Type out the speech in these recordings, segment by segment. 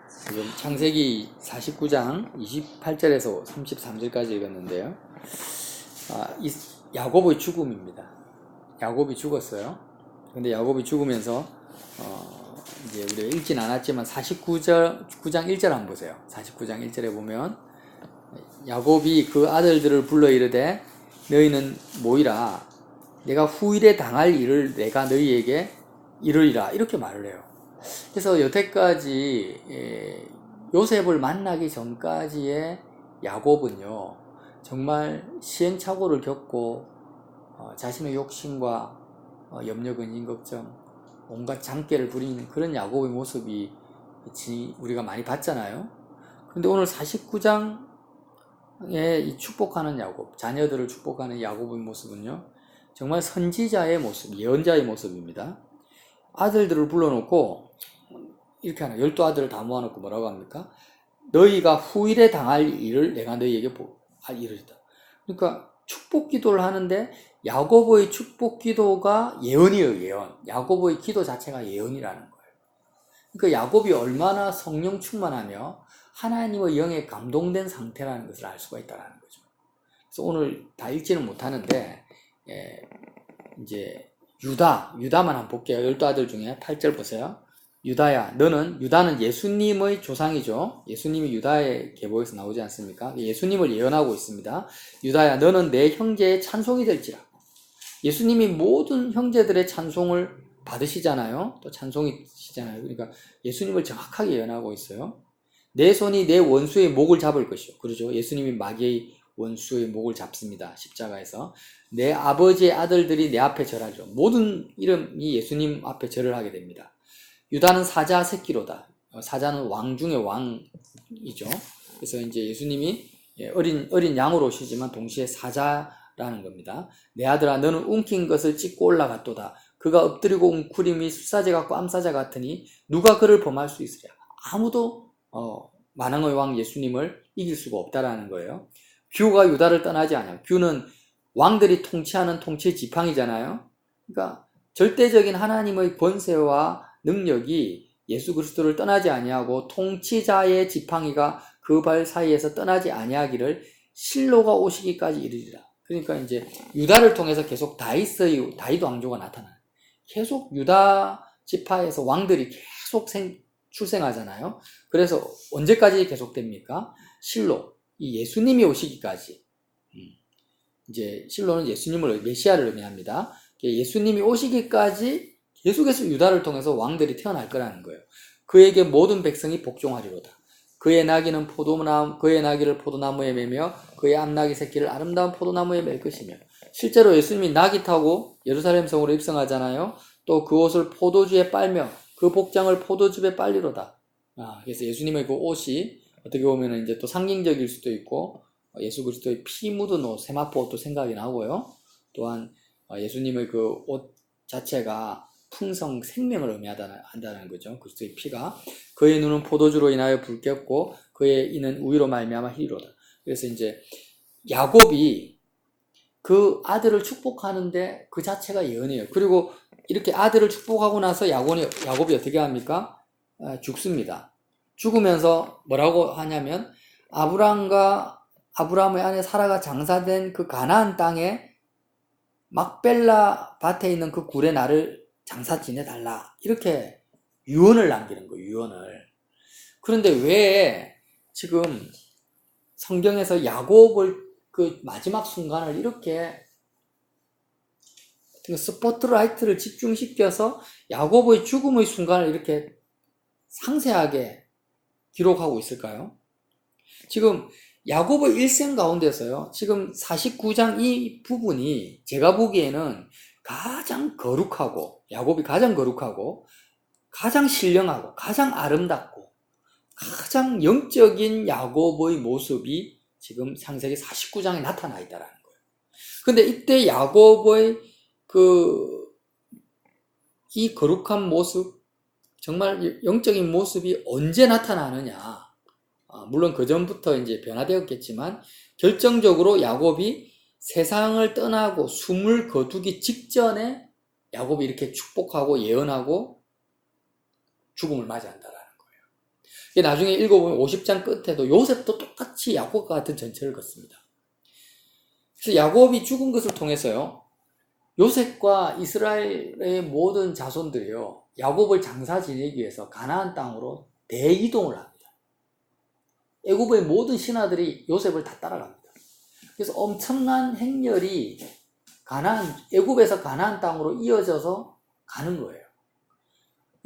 지금 창세기 49장 28절에서 33절까지 읽었는데요. 야곱의 죽음입니다. 야곱이 죽었어요. 근데 야곱이 죽으면서 이제 우리가 읽진 않았지만 49장 1절 한번 보세요. 49장 1절에 보면 야곱이 그 아들들을 불러 이르되 너희는 모이라 내가 후일에 당할 일을 내가 너희에게 이르리라 이렇게 말을 해요. 그래서 여태까지 요셉을 만나기 전까지의 야곱은요 정말 시행착오를 겪고 자신의 욕심과 염려 근심 걱정 온갖 장깨를 부리는 그런 야곱의 모습이 우리가 많이 봤잖아요. 그런데 오늘 49장에 이 축복하는 야곱, 자녀들을 축복하는 야곱의 모습은요 정말 선지자의 모습, 예언자의 모습입니다. 아들들을 불러놓고 이렇게 하나 12아들을 다 모아놓고 뭐라고 합니까? 너희가 후일에 당할 일을 내가 너희에게 이르리다. 그러니까 축복 기도를 하는데 야곱의 축복 기도가 예언이에요. 예언. 야곱의 기도 자체가 예언이라는 거예요. 그러니까 야곱이 얼마나 성령 충만하며 하나님의 영에 감동된 상태라는 것을 알 수가 있다는 거죠. 그래서 오늘 다 읽지는 못하는데 이제 유다만 한번 볼게요. 12아들 중에 8절 보세요. 유다야, 유다는 예수님의 조상이죠. 예수님이 유다의 계보에서 나오지 않습니까? 예수님을 예언하고 있습니다. 유다야, 너는 내 형제의 찬송이 될지라. 예수님이 모든 형제들의 찬송을 받으시잖아요. 또 찬송이시잖아요. 그러니까 예수님을 정확하게 예언하고 있어요. 내 손이 내 원수의 목을 잡을 것이요. 그러죠. 예수님이 마귀의 원수의 목을 잡습니다. 십자가에서. 내 아버지의 아들들이 내 앞에 절하죠. 모든 이름이 예수님 앞에 절을 하게 됩니다. 유다는 사자 새끼로다. 사자는 왕 중의 왕이죠. 그래서 이제 예수님이 어린 양으로 오시지만 동시에 사자라는 겁니다. 내 아들아 너는 움킨 것을 찢고 올라갔도다. 그가 엎드리고 웅크림이 숫사제 같고 암사자 같으니 누가 그를 범할 수 있으랴. 아무도 만왕의 왕 예수님을 이길 수가 없다라는 거예요. 규가 유다를 떠나지 않아요. 규는 왕들이 통치하는 통치 지팡이잖아요. 그러니까 절대적인 하나님의 권세와 능력이 예수 그리스도를 떠나지 아니하고 통치자의 지팡이가 그 발 사이에서 떠나지 아니하기를 실로가 오시기까지 이르리라. 그러니까 이제 유다를 통해서 계속 다윗 왕조가 나타나요. 계속 유다 지파에서 왕들이 계속 출생하잖아요. 그래서 언제까지 계속됩니까? 실로, 이 예수님이 오시기까지. 이제 실로는 예수님을 메시아를 의미합니다. 예수님이 오시기까지 계속해서 유다를 통해서 왕들이 태어날 거라는 거예요. 그에게 모든 백성이 복종하리로다. 그의 나귀를 포도나무에 매며 그의 암나귀 새끼를 아름다운 포도나무에 맬 것이며. 실제로 예수님이 나귀 타고 예루살렘 성으로 입성하잖아요. 또 그 옷을 포도주에 빨며 그 복장을 포도즙에 빨리로다. 그래서 예수님의 그 옷이 어떻게 보면 이제 또 상징적일 수도 있고 예수 그리스도의 피 묻은 옷, 세마포 옷도 생각이 나고요. 또한 예수님의 그 옷 자체가 풍성, 생명을 의미한다는 거죠. 그리스도의 피가. 그의 눈은 포도주로 인하여 붉겠고 그의 이는 우유로 말미암아 희리로다. 그래서 이제 야곱이 그 아들을 축복하는데 그 자체가 예언이에요. 그리고 이렇게 아들을 축복하고 나서 야곱이 어떻게 합니까? 죽습니다. 죽으면서 뭐라고 하냐면 아브라함의 아내 사라가 장사된 그 가나안 땅에 막벨라 밭에 있는 그 굴에 나를 장사 지내달라. 이렇게 유언을 남기는 거예요. 유언을. 그런데 왜 지금 성경에서 야곱을 그 마지막 순간을 이렇게 스포트라이트를 집중시켜서 야곱의 죽음의 순간을 이렇게 상세하게 기록하고 있을까요? 지금 야곱의 일생 가운데서요. 지금 49장 이 부분이 제가 보기에는 가장 거룩하고 야곱이 가장 거룩하고 가장 신령하고 가장 아름답고 가장 영적인 야곱의 모습이 지금 창세기 49장에 나타나 있다는 거예요. 근데 이때 야곱의 이 거룩한 모습, 정말 영적인 모습이 언제 나타나느냐? 물론 그 전부터 이제 변화되었겠지만 결정적으로 야곱이 세상을 떠나고 숨을 거두기 직전에 야곱이 이렇게 축복하고 예언하고 죽음을 맞이한다라는 거예요. 나중에 읽어보면 50장 끝에도 요셉도 똑같이 야곱과 같은 전철을 걷습니다. 그래서 야곱이 죽은 것을 통해서요, 요셉과 이스라엘의 모든 자손들이요, 야곱을 장사 지내기 위해서 가나안 땅으로 대이동을 합니다. 애굽의 모든 신하들이 요셉을 다 따라갑니다. 그래서 엄청난 행렬이 애굽에서 가나안 땅으로 이어져서 가는 거예요.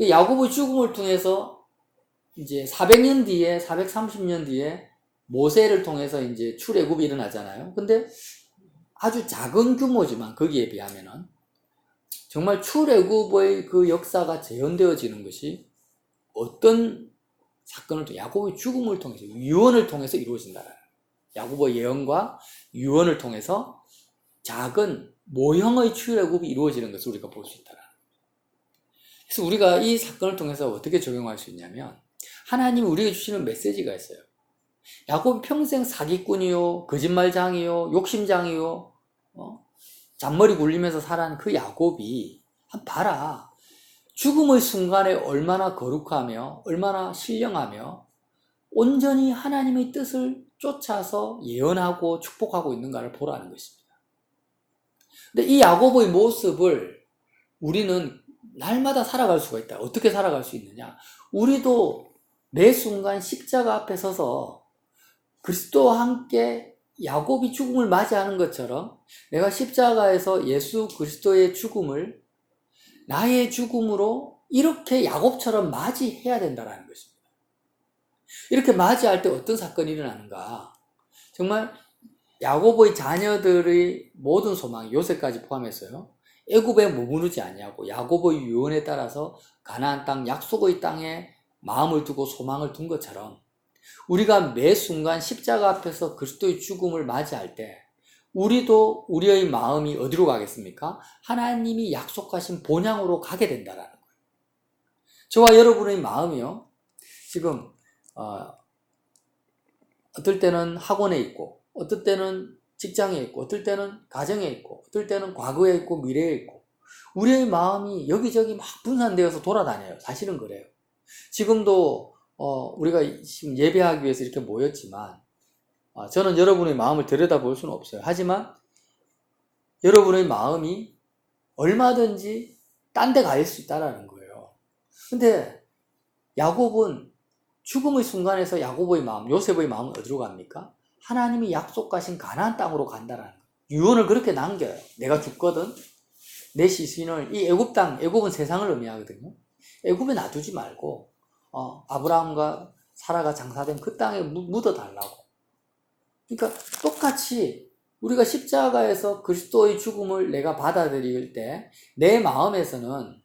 야곱의 죽음을 통해서 이제 400년 뒤에, 430년 뒤에 모세를 통해서 이제 출애굽이 일어나잖아요. 근데 아주 작은 규모지만 거기에 비하면은 정말 출애굽의 그 역사가 재현되어지는 것이 어떤 사건을 통해 야곱의 죽음을 통해서, 유언을 통해서 이루어진다. 야곱의 예언과 유언을 통해서 작은 모형의 출애굽이 이루어지는 것을 우리가 볼 수 있다. 그래서 우리가 이 사건을 통해서 어떻게 적용할 수 있냐면, 하나님이 우리에게 주시는 메시지가 있어요. 야곱이 평생 사기꾼이요, 거짓말장이요, 욕심장이요, 잔머리 굴리면서 살아온 그 야곱이, 한번 봐라. 죽음의 순간에 얼마나 거룩하며, 얼마나 신령하며, 온전히 하나님의 뜻을 쫓아서 예언하고 축복하고 있는가를 보라는 것입니다. 근데 이 야곱의 모습을 우리는 날마다 살아갈 수가 있다. 어떻게 살아갈 수 있느냐? 우리도 매 순간 십자가 앞에 서서 그리스도와 함께 야곱이 죽음을 맞이하는 것처럼 내가 십자가에서 예수 그리스도의 죽음을 나의 죽음으로 이렇게 야곱처럼 맞이해야 된다는 것입니다. 이렇게 맞이할 때 어떤 사건이 일어나는가? 정말 야곱의 자녀들의 모든 소망, 요셉까지 포함해서요, 애굽에 머무르지 아니하고 야곱의 유언에 따라서 가나안 땅, 약속의 땅에 마음을 두고 소망을 둔 것처럼 우리가 매 순간 십자가 앞에서 그리스도의 죽음을 맞이할 때 우리도 우리의 마음이 어디로 가겠습니까? 하나님이 약속하신 본향으로 가게 된다는 거예요. 저와 여러분의 마음이요, 지금 어떨 때는 학원에 있고, 어떨 때는 직장에 있고, 어떨 때는 가정에 있고, 어떨 때는 과거에 있고, 미래에 있고, 우리의 마음이 여기저기 막 분산되어서 돌아다녀요. 사실은 그래요. 지금도 우리가 지금 예배하기 위해서 이렇게 모였지만, 저는 여러분의 마음을 들여다볼 수는 없어요. 하지만 여러분의 마음이 얼마든지 딴 데 갈 수 있다는 거예요. 근데 야곱은 죽음의 순간에서 야곱의 마음, 요셉의 마음은 어디로 갑니까? 하나님이 약속하신 가나안 땅으로 간다라는 거예요. 유언을 그렇게 남겨요. 내가 죽거든 내 시신을 이 애굽 땅, 애굽은 세상을 의미하거든요. 애굽에 놔두지 말고 아브라함과 사라가 장사된 그 땅에 묻어달라고. 그러니까 똑같이 우리가 십자가에서 그리스도의 죽음을 내가 받아들일 때 내 마음에서는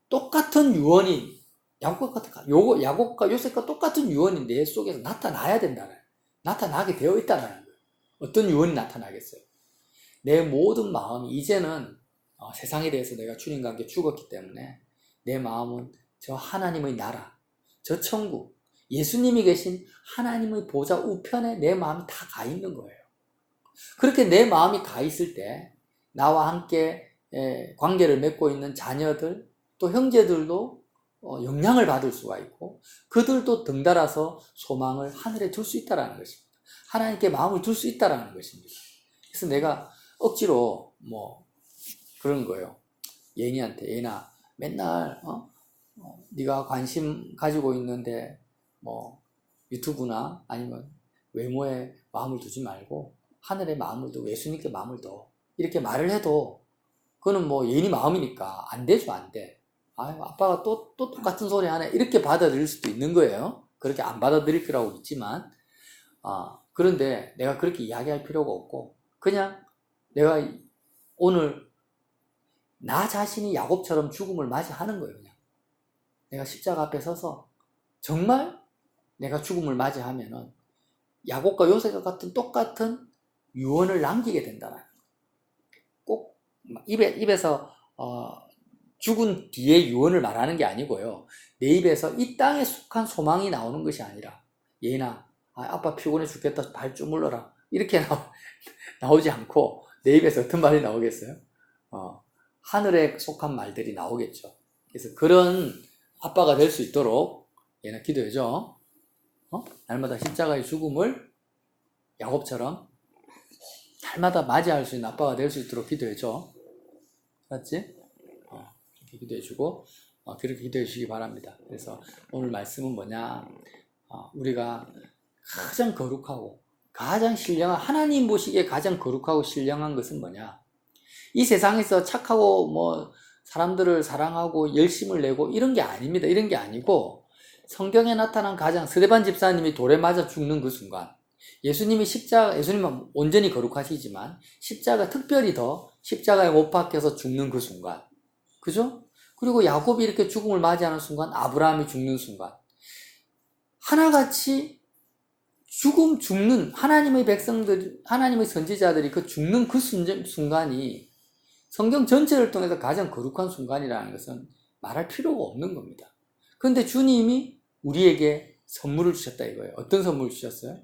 똑같은 유언이 야곱과 요셉과 똑같은 유언이 내 속에서 나타나야 된다는, 나타나게 되어 있다는 거예요. 어떤 유언이 나타나겠어요? 내 모든 마음이 이제는 세상에 대해서 내가 주님과 함께 죽었기 때문에 내 마음은 저 하나님의 나라, 저 천국, 예수님이 계신 하나님의 보좌 우편에 내 마음이 다 가 있는 거예요. 그렇게 내 마음이 가 있을 때 나와 함께 관계를 맺고 있는 자녀들, 또 형제들도 영향을 받을 수가 있고 그들도 덩달아서 소망을 하늘에 둘 수 있다는 것입니다. 하나님께 마음을 둘 수 있다는 것입니다. 그래서 내가 억지로 그런 거예요. 예인이한테, 예인아, 맨날 네가 관심 가지고 있는데 유튜브나 아니면 외모에 마음을 두지 말고 하늘에 마음을 두고 예수님께 마음을 둬. 이렇게 말을 해도 그거는 예인이 마음이니까 안 되죠, 안 돼. 아빠가 또 똑같은 소리 하네. 이렇게 받아들일 수도 있는 거예요. 그렇게 안 받아들일 거라고 믿지만, 그런데 내가 그렇게 이야기할 필요가 없고, 그냥 내가 오늘 나 자신이 야곱처럼 죽음을 맞이하는 거예요, 그냥. 내가 십자가 앞에 서서 정말 내가 죽음을 맞이하면은 야곱과 요셉과 같은 똑같은 유언을 남기게 된다는 거예요. 꼭 입에서 죽은 뒤에 유언을 말하는 게 아니고요. 내 입에서 이 땅에 속한 소망이 나오는 것이 아니라, 예인아, 아빠 피곤해 죽겠다, 발 주물러라, 이렇게 나오지 않고 내 입에서 어떤 말이 나오겠어요? 하늘에 속한 말들이 나오겠죠. 그래서 그런 아빠가 될 수 있도록 예나 기도해줘. 날마다 십자가의 죽음을 야곱처럼 날마다 맞이할 수 있는 아빠가 될 수 있도록 기도해줘. 맞지? 이렇게 기도해주고 그렇게 기도해 주시기 바랍니다. 그래서 오늘 말씀은 뭐냐? 우리가 가장 거룩하고 가장 신령한, 하나님 보시기에 가장 거룩하고 신령한 것은 뭐냐? 이 세상에서 착하고 사람들을 사랑하고 열심을 내고 이런 게 아닙니다. 이런 게 아니고 성경에 나타난 가장, 스데반 집사님이 돌에 맞아 죽는 그 순간, 예수님은 온전히 거룩하시지만 십자가 특별히 더 십자가에 못 박혀서 죽는 그 순간, 그죠? 그리고 야곱이 이렇게 죽음을 맞이하는 순간, 아브라함이 죽는 순간, 하나같이 죽는 하나님의 백성들, 하나님의 선지자들이 그 죽는 그 순간이 성경 전체를 통해서 가장 거룩한 순간이라는 것은 말할 필요가 없는 겁니다. 그런데 주님이 우리에게 선물을 주셨다 이거예요. 어떤 선물을 주셨어요?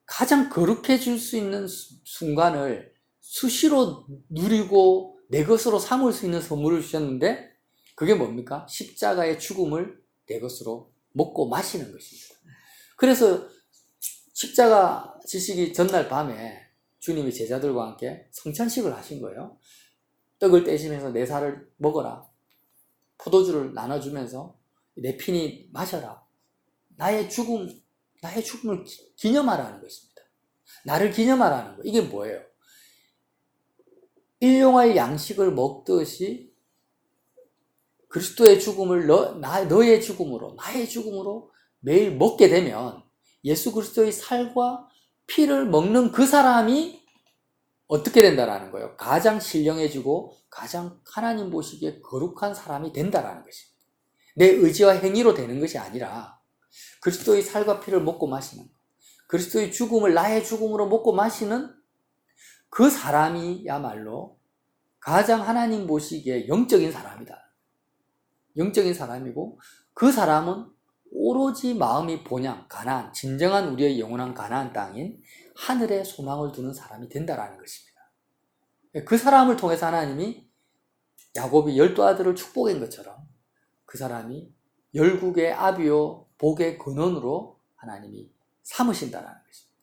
가장 거룩해질 수 있는 순간을 수시로 누리고 내 것으로 삼을 수 있는 선물을 주셨는데, 그게 뭡니까? 십자가의 죽음을 내 것으로 먹고 마시는 것입니다. 그래서 십자가 지시기 전날 밤에 주님이 제자들과 함께 성찬식을 하신 거예요. 떡을 떼시면서 내 살을 먹어라. 포도주를 나눠주면서 내 피니 마셔라. 나의 죽음을 기념하라는 것입니다. 나를 기념하라는 거. 이게 뭐예요? 일용할 양식을 먹듯이 그리스도의 죽음을 너의 죽음으로, 나의 죽음으로 매일 먹게 되면 예수 그리스도의 살과 피를 먹는 그 사람이 어떻게 된다라는 거예요? 가장 신령해지고 가장 하나님 보시기에 거룩한 사람이 된다라는 것입니다. 내 의지와 행위로 되는 것이 아니라 그리스도의 살과 피를 먹고 마시는, 그리스도의 죽음을 나의 죽음으로 먹고 마시는 그 사람이야말로 가장 하나님 보시기에 영적인 사람이다. 영적인 사람이고, 그 사람은 오로지 마음이 본향, 가나안, 진정한 우리의 영원한 가나안 땅인 하늘에 소망을 두는 사람이 된다라는 것입니다. 그 사람을 통해서 하나님이 야곱이 12아들을 축복한 것처럼 그 사람이 열국의 아비요 복의 근원으로 하나님이 삼으신다는 것입니다.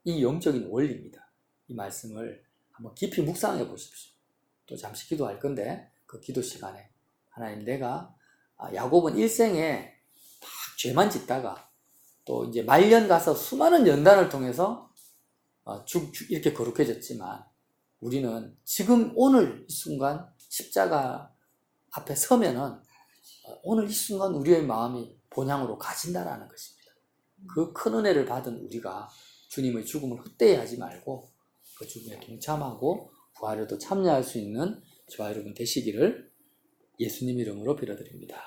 이 영적인 원리입니다. 이 말씀을 한번 깊이 묵상해 보십시오. 또 잠시 기도할 건데 그 기도 시간에 하나님, 내가 야곱은 일생에 막 죄만 짓다가 또 이제 말년 가서 수많은 연단을 통해서 이렇게 거룩해졌지만, 우리는 지금 오늘 이 순간 십자가 앞에 서면은 오늘 이 순간 우리의 마음이 본향으로 가진다라는 것입니다. 그 큰 은혜를 받은 우리가 주님의 죽음을 헛되이 하지 말고 그 죽음에 동참하고 부활에도 참여할 수 있는 저와 여러분 되시기를 예수님 이름으로 빌어드립니다.